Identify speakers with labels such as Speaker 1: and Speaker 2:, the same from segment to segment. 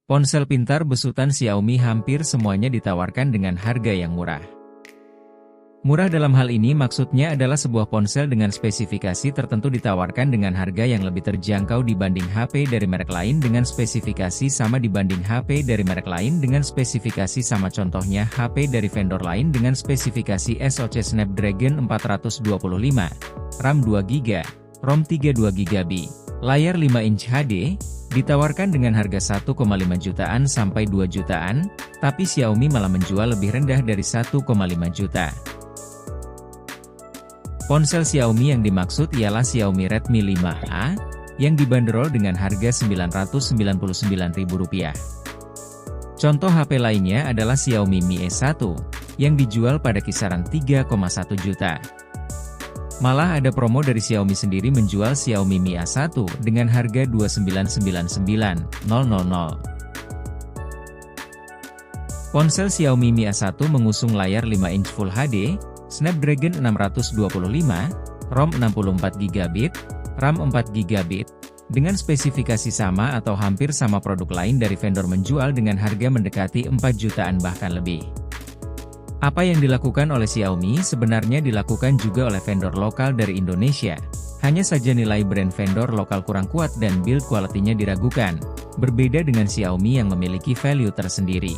Speaker 1: Ponsel pintar besutan Xiaomi hampir semuanya ditawarkan dengan harga yang murah. Murah dalam hal ini maksudnya adalah sebuah ponsel dengan spesifikasi tertentu ditawarkan dengan harga yang lebih terjangkau dibanding HP dari merek lain dengan spesifikasi sama dibanding HP dari merek lain dengan spesifikasi sama, contohnya HP dari vendor lain dengan spesifikasi SoC Snapdragon 425, RAM 2GB, ROM 32GB, layar 5 inch HD, ditawarkan dengan harga 1,5 jutaan sampai 2 jutaan, tapi Xiaomi malah menjual lebih rendah dari 1,5 juta. Ponsel Xiaomi yang dimaksud ialah Xiaomi Redmi 5A, yang dibanderol dengan harga Rp999.000. Contoh HP lainnya adalah Xiaomi Mi E1, yang dijual pada kisaran 3,1 juta. Malah ada promo dari Xiaomi sendiri menjual Xiaomi Mi A1 dengan harga Rp2999.000. Ponsel Xiaomi Mi A1 mengusung layar 5 inch Full HD, Snapdragon 625, ROM 64GB, RAM 4GB, dengan spesifikasi sama atau hampir sama produk lain dari vendor menjual dengan harga mendekati 4 jutaan bahkan lebih. Apa yang dilakukan oleh Xiaomi sebenarnya dilakukan juga oleh vendor lokal dari Indonesia, hanya saja nilai brand vendor lokal kurang kuat dan build quality-nya diragukan, berbeda dengan Xiaomi yang memiliki value tersendiri.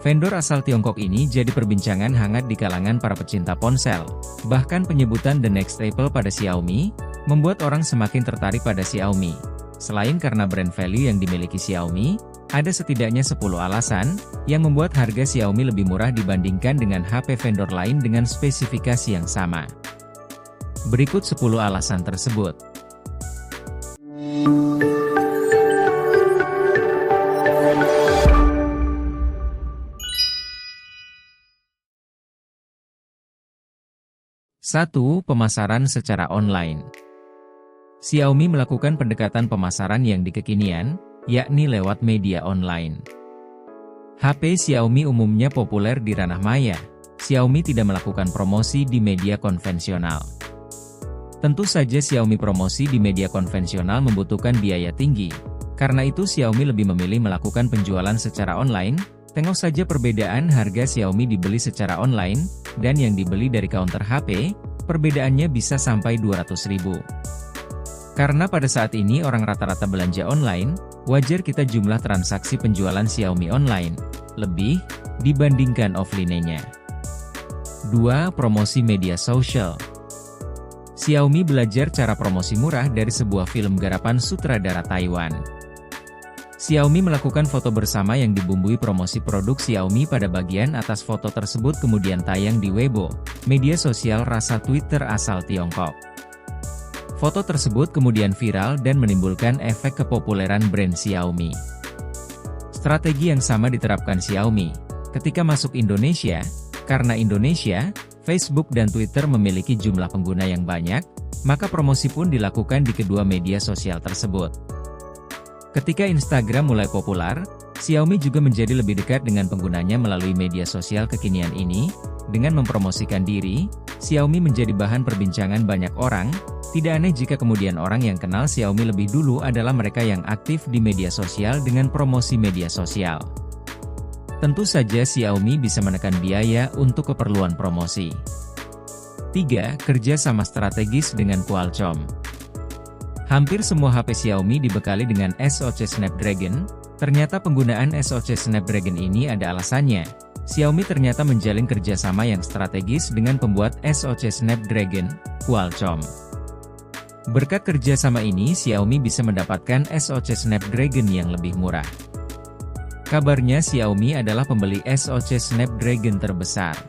Speaker 1: Vendor asal Tiongkok ini jadi perbincangan hangat di kalangan para pecinta ponsel. Bahkan penyebutan The Next Apple pada Xiaomi, membuat orang semakin tertarik pada Xiaomi. Selain karena brand value yang dimiliki Xiaomi, ada setidaknya 10 alasan, yang membuat harga Xiaomi lebih murah dibandingkan dengan HP vendor lain dengan spesifikasi yang sama. Berikut 10 alasan tersebut. 1. Pemasaran secara online. Xiaomi melakukan pendekatan pemasaran yang kekinian, yakni lewat media online. HP Xiaomi umumnya populer di ranah maya. Xiaomi tidak melakukan promosi di media konvensional. Tentu saja Xiaomi promosi di media konvensional membutuhkan biaya tinggi. Karena itu Xiaomi lebih memilih melakukan penjualan secara online. Tengok saja perbedaan harga Xiaomi dibeli secara online, dan yang dibeli dari counter HP, perbedaannya bisa sampai 200.000. Karena pada saat ini orang rata-rata belanja online, wajar kita jumlah transaksi penjualan Xiaomi online lebih dibandingkan offline-nya. 2. Promosi media sosial. Xiaomi belajar cara promosi murah dari sebuah film garapan sutradara Taiwan. Xiaomi melakukan foto bersama yang dibumbui promosi produk Xiaomi. Pada bagian atas foto tersebut kemudian tayang di Weibo, media sosial rasa Twitter asal Tiongkok. Foto tersebut kemudian viral dan menimbulkan efek kepopuleran brand Xiaomi. Strategi yang sama diterapkan Xiaomi ketika masuk Indonesia, karena Indonesia, Facebook dan Twitter memiliki jumlah pengguna yang banyak, maka promosi pun dilakukan di kedua media sosial tersebut. Ketika Instagram mulai populer, Xiaomi juga menjadi lebih dekat dengan penggunanya melalui media sosial kekinian ini. Dengan mempromosikan diri, Xiaomi menjadi bahan perbincangan banyak orang. Tidak aneh jika kemudian orang yang kenal Xiaomi lebih dulu adalah mereka yang aktif di media sosial dengan promosi media sosial. Tentu saja Xiaomi bisa menekan biaya untuk keperluan promosi. 3. Kerja sama strategis dengan Qualcomm. Hampir semua HP Xiaomi dibekali dengan SoC Snapdragon. Ternyata penggunaan SoC Snapdragon ini ada alasannya. Xiaomi ternyata menjalin kerjasama yang strategis dengan pembuat SoC Snapdragon, Qualcomm. Berkat kerjasama ini Xiaomi bisa mendapatkan SoC Snapdragon yang lebih murah. Kabarnya Xiaomi adalah pembeli SoC Snapdragon terbesar.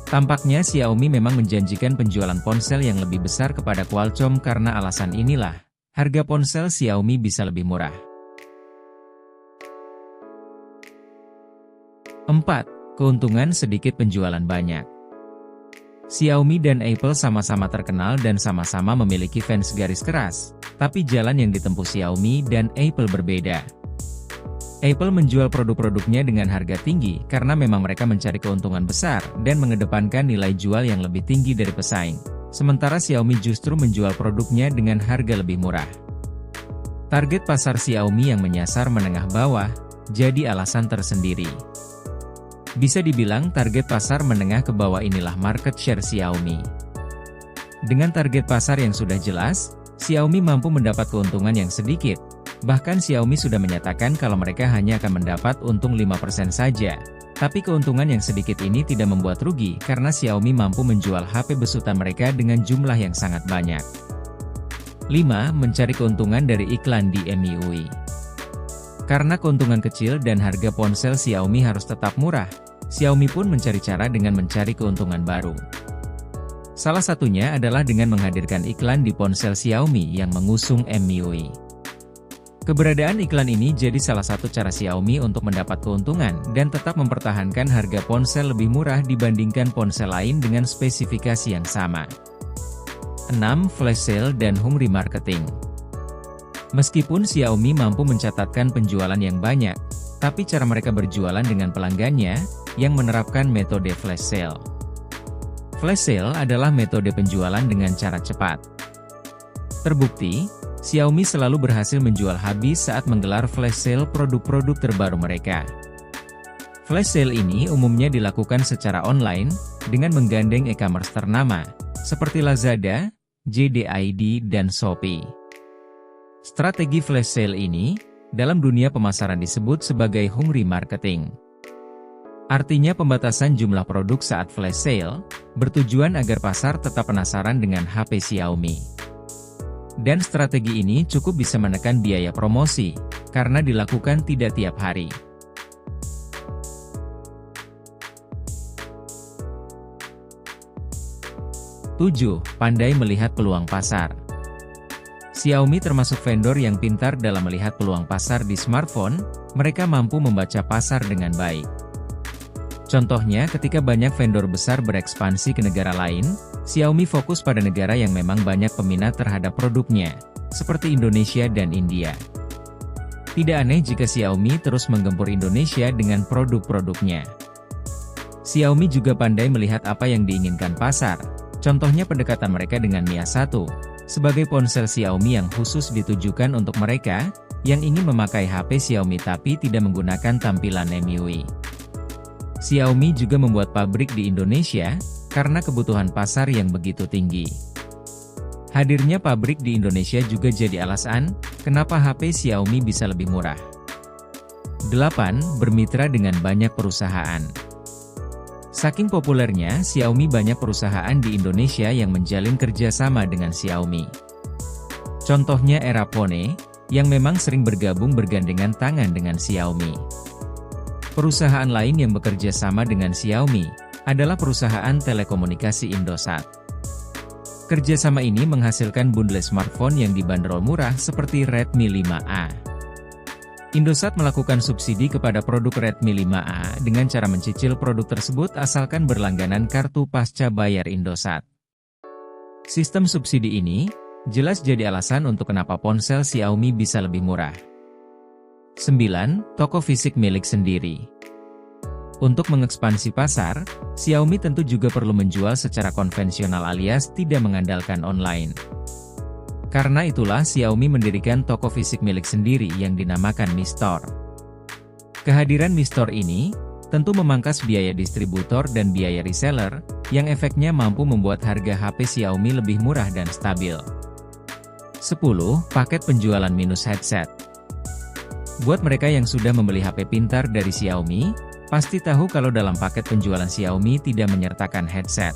Speaker 1: Tampaknya Xiaomi memang menjanjikan penjualan ponsel yang lebih besar kepada Qualcomm. Karena alasan inilah, harga ponsel Xiaomi bisa lebih murah. 4. Keuntungan sedikit penjualan banyak. Xiaomi dan Apple sama-sama terkenal dan sama-sama memiliki fans garis keras, tapi jalan yang ditempuh Xiaomi dan Apple berbeda. Apple menjual produk-produknya dengan harga tinggi karena memang mereka mencari keuntungan besar dan mengedepankan nilai jual yang lebih tinggi dari pesaing. Sementara Xiaomi justru menjual produknya dengan harga lebih murah. Target pasar Xiaomi yang menyasar menengah bawah, jadi alasan tersendiri. Bisa dibilang target pasar menengah ke bawah inilah market share Xiaomi. Dengan target pasar yang sudah jelas, Xiaomi mampu mendapat keuntungan yang sedikit. Bahkan Xiaomi sudah menyatakan kalau mereka hanya akan mendapat untung 5% saja. Tapi keuntungan yang sedikit ini tidak membuat rugi karena Xiaomi mampu menjual HP besutan mereka dengan jumlah yang sangat banyak. 5. Mencari keuntungan dari iklan di MIUI. Karena keuntungan kecil dan harga ponsel Xiaomi harus tetap murah, Xiaomi pun mencari cara dengan mencari keuntungan baru. Salah satunya adalah dengan menghadirkan iklan di ponsel Xiaomi yang mengusung MIUI. Keberadaan iklan ini jadi salah satu cara Xiaomi untuk mendapat keuntungan dan tetap mempertahankan harga ponsel lebih murah dibandingkan ponsel lain dengan spesifikasi yang sama. 6. Flash sale dan hungry marketing. Meskipun Xiaomi mampu mencatatkan penjualan yang banyak, tapi cara mereka berjualan dengan pelanggannya, yang menerapkan metode flash sale. Flash sale adalah metode penjualan dengan cara cepat. Terbukti, Xiaomi selalu berhasil menjual habis saat menggelar flash sale produk-produk terbaru mereka. Flash sale ini umumnya dilakukan secara online, dengan menggandeng e-commerce ternama, seperti Lazada, JD.id, dan Shopee. Strategi flash sale ini, dalam dunia pemasaran disebut sebagai hungry marketing. Artinya pembatasan jumlah produk saat flash sale, bertujuan agar pasar tetap penasaran dengan HP Xiaomi. Dan strategi ini cukup bisa menekan biaya promosi, karena dilakukan tidak tiap hari. Tujuh, pandai melihat peluang pasar. Xiaomi termasuk vendor yang pintar dalam melihat peluang pasar di smartphone, mereka mampu membaca pasar dengan baik. Contohnya ketika banyak vendor besar berekspansi ke negara lain, Xiaomi fokus pada negara yang memang banyak peminat terhadap produknya, seperti Indonesia dan India. Tidak aneh jika Xiaomi terus menggempur Indonesia dengan produk-produknya. Xiaomi juga pandai melihat apa yang diinginkan pasar, contohnya pendekatan mereka dengan Mi A1, sebagai ponsel Xiaomi yang khusus ditujukan untuk mereka, yang ingin memakai HP Xiaomi tapi tidak menggunakan tampilan MIUI. Xiaomi juga membuat pabrik di Indonesia, karena kebutuhan pasar yang begitu tinggi. Hadirnya pabrik di Indonesia juga jadi alasan, kenapa HP Xiaomi bisa lebih murah. 8. Bermitra dengan banyak perusahaan. Saking populernya, Xiaomi banyak perusahaan di Indonesia yang menjalin kerjasama dengan Xiaomi. Contohnya Erapone, yang memang sering bergabung bergandengan tangan dengan Xiaomi. Perusahaan lain yang bekerja sama dengan Xiaomi, adalah perusahaan telekomunikasi Indosat. Kerjasama ini menghasilkan bundle smartphone yang dibanderol murah seperti Redmi 5A. Indosat melakukan subsidi kepada produk Redmi 5A dengan cara mencicil produk tersebut asalkan berlangganan kartu pasca bayar Indosat. Sistem subsidi ini, jelas jadi alasan untuk kenapa ponsel Xiaomi bisa lebih murah. 9. Toko fisik milik sendiri. Untuk mengekspansi pasar, Xiaomi tentu juga perlu menjual secara konvensional alias tidak mengandalkan online. Karena itulah Xiaomi mendirikan toko fisik milik sendiri yang dinamakan Mi Store. Kehadiran Mi Store ini, tentu memangkas biaya distributor dan biaya reseller, yang efeknya mampu membuat harga HP Xiaomi lebih murah dan stabil. 10. Paket penjualan minus headset. Buat mereka yang sudah membeli HP pintar dari Xiaomi, pasti tahu kalau dalam paket penjualan Xiaomi tidak menyertakan headset.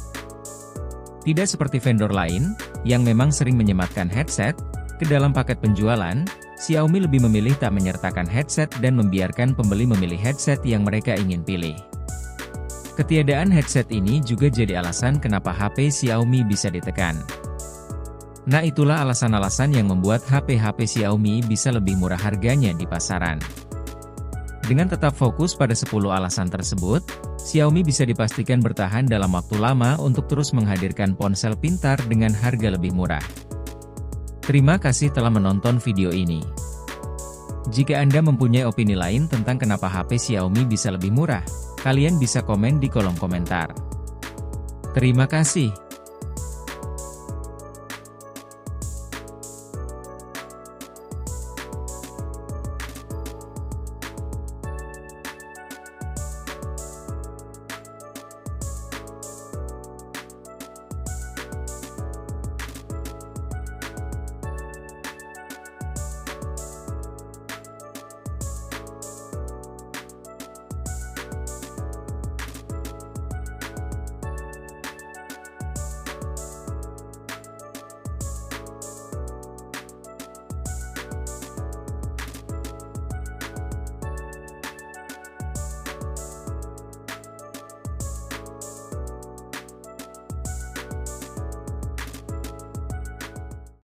Speaker 1: Tidak seperti vendor lain, yang memang sering menyematkan headset, ke dalam paket penjualan, Xiaomi lebih memilih tak menyertakan headset dan membiarkan pembeli memilih headset yang mereka ingin pilih. Ketiadaan headset ini juga jadi alasan kenapa HP Xiaomi bisa ditekan. Nah itulah alasan-alasan yang membuat HP-HP Xiaomi bisa lebih murah harganya di pasaran. Dengan tetap fokus pada 10 alasan tersebut, Xiaomi bisa dipastikan bertahan dalam waktu lama untuk terus menghadirkan ponsel pintar dengan harga lebih murah. Terima kasih telah menonton video ini. Jika Anda mempunyai opini lain tentang kenapa HP Xiaomi bisa lebih murah, kalian bisa komen di kolom komentar. Terima kasih.